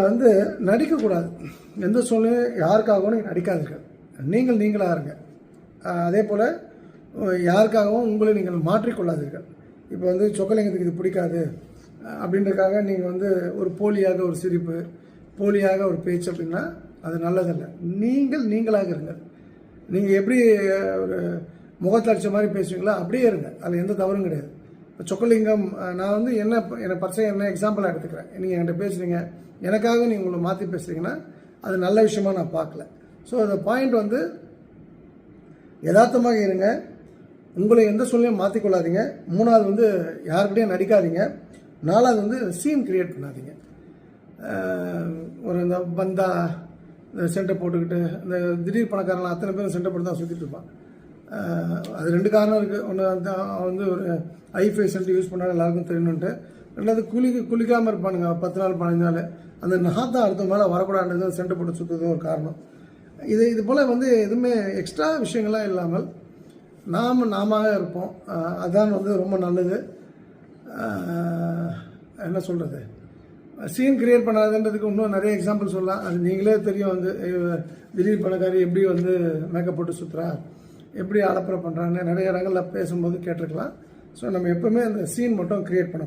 வந்து நடிக்கக்கூடாது. எந்த சூழ்நிலையும் யாருக்காகவும் நீங்கள் நடிக்காதீர்கள். நீங்கள் நீங்களாக இருங்க. அதே போல் யாருக்காகவும் உங்களை நீங்கள் மாற்றிக்கொள்ளாதீர்கள். இப்போ வந்து சொக்கலிங்கத்துக்கு இது பிடிக்காது அப்படின்றதுக்காக நீங்கள் வந்து ஒரு போலியாக ஒரு சிரிப்பு, போலியாக ஒரு பேச்சு அப்படின்னா அது நல்லதில்லை. நீங்கள் நீங்களாக இருங்க. நீங்கள் எப்படி ஒரு முகத்தில் அடித்த மாதிரி பேசுவீங்களோ அப்படியே இருங்க. அதில் எந்த தவறும் கிடையாது. இப்போ சொக்கலிங்கம் நான் வந்து என்னை பர்சன் என்ன எக்ஸாம்பிளாக எடுத்துக்கிறேன். நீங்கள் என்கிட்ட பேசுகிறீங்க, எனக்காக நீங்கள் உங்களை மாற்றி பேசுகிறீங்கன்னா அது நல்ல விஷயமா நான் பார்க்கல. ஸோ அந்த பாயிண்ட் வந்து யதார்த்தமாக இருங்க. உங்களை எந்த சூழ்நிலையும் மாற்றிக்கொள்ளாதீங்க. மூணாவது வந்து யாருக்கிட்டையும் நடிக்காதீங்க. நாலாவது வந்து சீன் கிரியேட் பண்ணாதீங்க. ஒரு இந்த பந்தா இந்த சென்டர் போட்டுக்கிட்டு இந்த திடீர் பணக்காரன் அத்தனை பேரும் சென்டர் போட்டு தான் சுற்றிட்டு இருப்பான். அது ரெண்டு காரணம் இருக்குது. ஒன்று வந்து ஒரு ஐஃபை சென்டர் யூஸ் பண்ணால் எல்லாருக்கும் தெரியணுன்ட்டு. ரெண்டாவது குளிக்காமல் இருப்பானுங்க 10 நாள் 15 நாள். அந்த நாத்தான் அடுத்த மேலே வரக்கூடாது சென்டர் போட்டு சுற்றுறது ஒரு காரணம். இது போல் வந்து எதுவுமே எக்ஸ்ட்ரா விஷயங்கள்லாம் இல்லாமல் நாம இருப்போம். அதுதான் வந்து ரொம்ப நல்லது. என்ன சொல்கிறது, சீன் கிரியேட் பண்ணாதுன்றதுக்கு இன்னும் நிறைய எக்ஸாம்பிள் சொல்லலாம். அது நீங்களே தெரியும். வந்து திடீர் பணக்காரி எப்படி வந்து மேக்கப் போட்டு சுற்றுறா, எப்படி அலப்பறை பண்ணுறான்னு நிறைய இடங்களில் பேசும்போது கேட்டிருக்கலாம். ஸோ நம்ம எப்போவுமே அந்த சீன் மட்டும் கிரியேட் பண்ணக்கூடாது.